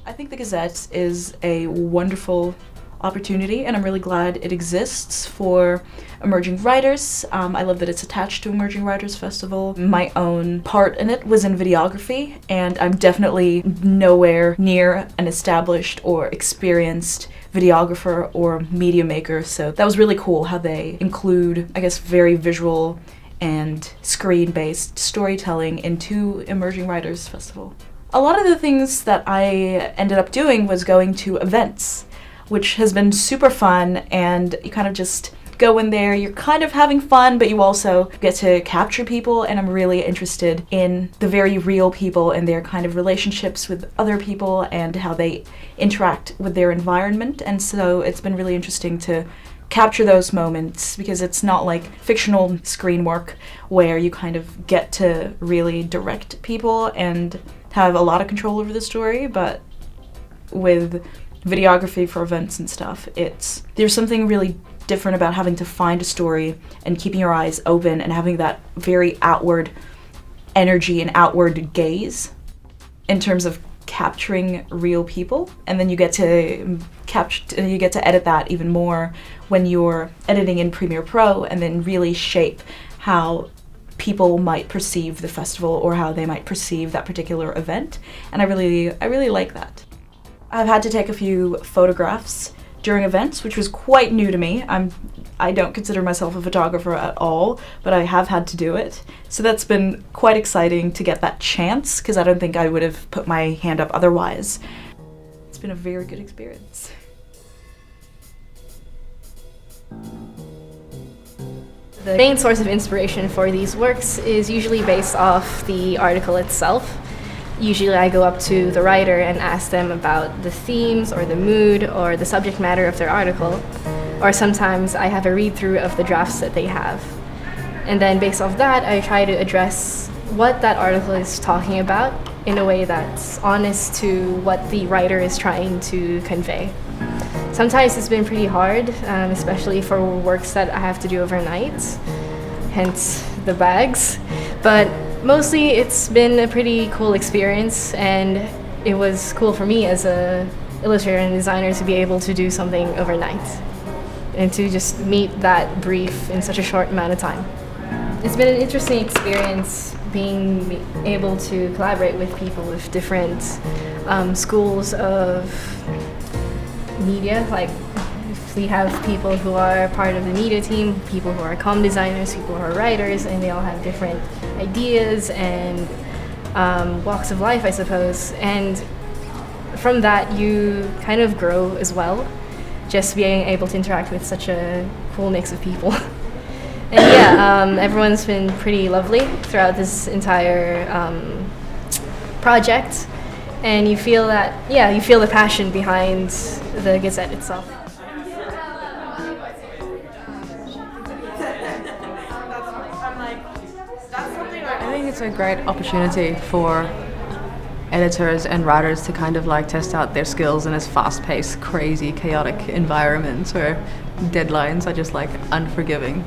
I think the Gazette is a wonderful opportunity, and I'm really glad it exists for emerging writers. I love that it's attached to Emerging Writers Festival. My own part in it was in videography, and I'm definitely nowhere near an established or experienced videographer or media maker, so that was really cool how they include, I guess, very visual and screen-based storytelling into Emerging Writers Festival. A lot of the things that I ended up doing was going to events, which has been super fun, and you kind of just go in there, you're kind of having fun, but you also get to capture people, and I'm really interested in the very real people and their kind of relationships with other people and how they interact with their environment, and so it's been really interesting to capture those moments, because it's not like fictional screen work where you kind of get to really direct people and have a lot of control over the story, but with videography for events and stuff, there's something really different about having to find a story and keeping your eyes open and having that very outward energy and outward gaze in terms of capturing real people, and then you get to edit that even more when you're editing in Premiere Pro, and then really shape how people might perceive the festival or how they might perceive that particular event, and I really like that. I've had to take a few photographs during events, which was quite new to me. I don't consider myself a photographer at all, but I have had to do it. So that's been quite exciting to get that chance, because I don't think I would have put my hand up otherwise. It's been a very good experience. The main source of inspiration for these works is usually based off the article itself. Usually I go up to the writer and ask them about the themes or the mood or the subject matter of their article, or sometimes I have a read-through of the drafts that they have. And then based off that, I try to address what that article is talking about in a way that's honest to what the writer is trying to convey. Sometimes it's been pretty hard, especially for works that I have to do overnight, hence the bags. But mostly it's been a pretty cool experience, and it was cool for me as an illustrator and designer to be able to do something overnight and to just meet that brief in such a short amount of time. It's been an interesting experience being able to collaborate with people with different schools of media. Like, we have people who are part of the media team, people who are comm designers, people who are writers, and they all have different ideas and walks of life, I suppose. And from that, you kind of grow as well, just being able to interact with such a cool mix of people. And yeah, everyone's been pretty lovely throughout this entire project, and you feel that, yeah, you feel the passion behind the Gazette itself. I think it's a great opportunity for editors and writers to kind of like test out their skills in this fast-paced, crazy, chaotic environment where deadlines are just like unforgiving.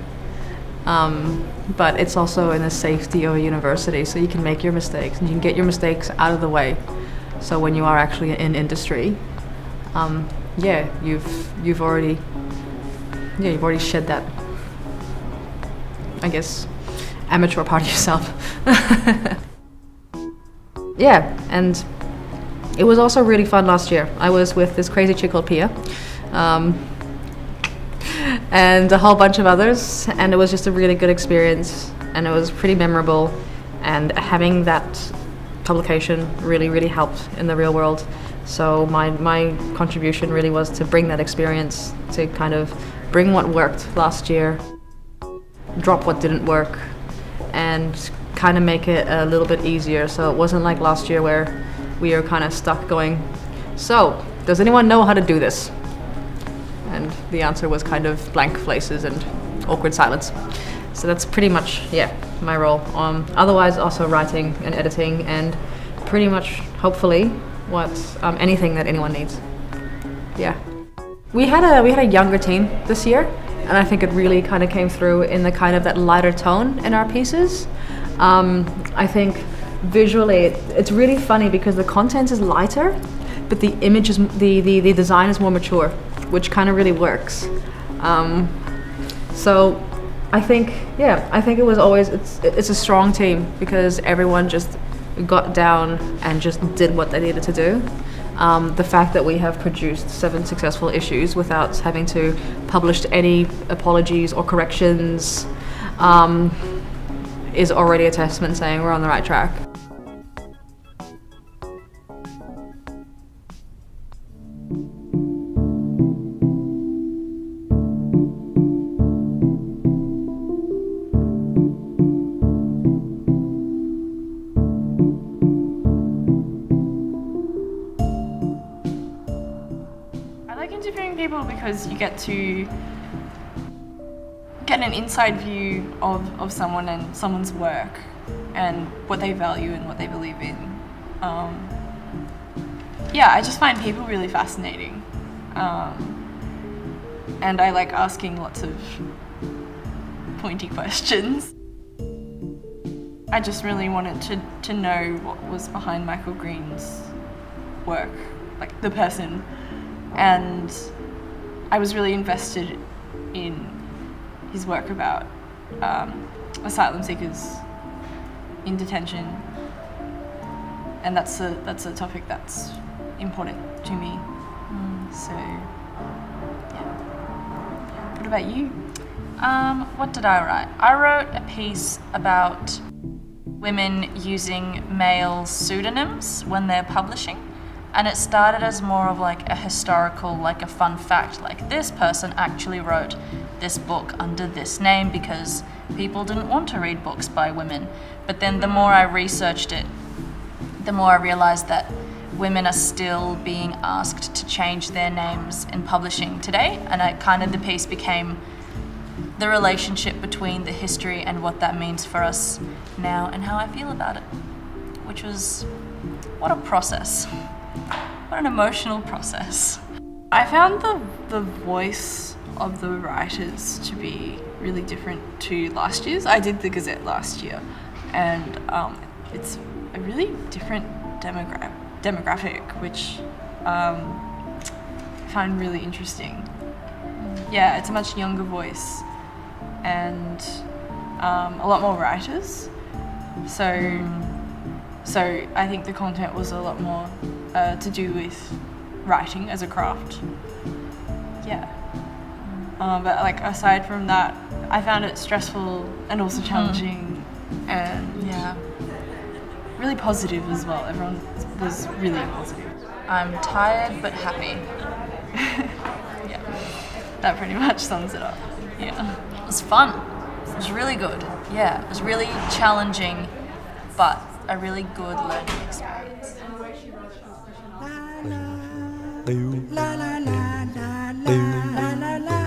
But it's also in the safety of a university, so you can make your mistakes and you can get your mistakes out of the way. So when you are actually in industry, yeah, you've already shed that, I guess, amateur part of yourself. Yeah, and it was also really fun last year. I was with this crazy chick called Pia, and a whole bunch of others, and it was just a really good experience, and it was pretty memorable, and having that publication really helped in the real world. So my contribution really was to bring that experience, to kind of bring what worked last year, drop what didn't work, and kind of make it a little bit easier, so it wasn't like last year where we were kind of stuck going, so does anyone know how to do this? And the answer was kind of blank faces and awkward silence. So that's pretty much, yeah, my role. Otherwise also writing and editing and pretty much, hopefully, anything that anyone needs. Yeah. We had a younger team this year, and I think it really kind of came through in the kind of that lighter tone in our pieces. I think visually it's really funny because the content is lighter, but the image is, the design is more mature, which kind of really works. So I think it was always, it's a strong team because everyone just got down and just did what they needed to do. The fact that we have produced 7 successful issues without having to publish any apologies or corrections is already a testament saying we're on the right track. Interviewing people because you get to get an inside view of someone and someone's work and what they value and what they believe in. Yeah, I just find people really fascinating, and I like asking lots of pointy questions. I just really wanted to know what was behind Michael Green's work, like the person. And I was really invested in his work about asylum seekers in detention, and that's a topic that's important to me. So, yeah. What about you? What did I write? I wrote a piece about women using male pseudonyms when they're publishing. And it started as more of like a historical, like a fun fact, like this person actually wrote this book under this name because people didn't want to read books by women. But then the more I researched it, the more I realized that women are still being asked to change their names in publishing today. And the piece became the relationship between the history and what that means for us now and how I feel about it, which was, what a process. What an emotional process. I found the voice of the writers to be really different to last year's. I did the Gazette last year, and it's a really different demographic, which I find really interesting. Yeah, it's a much younger voice, and a lot more writers. So I think the content was a lot more to do with writing as a craft. Yeah. But like aside from that, I found it stressful and also challenging, and really positive as well. Everyone was really positive. I'm tired but happy. Yeah, that pretty much sums it up. Yeah. It was fun. It was really good. Yeah, it was really challenging, but a really good learning experience. La la la la la la la la la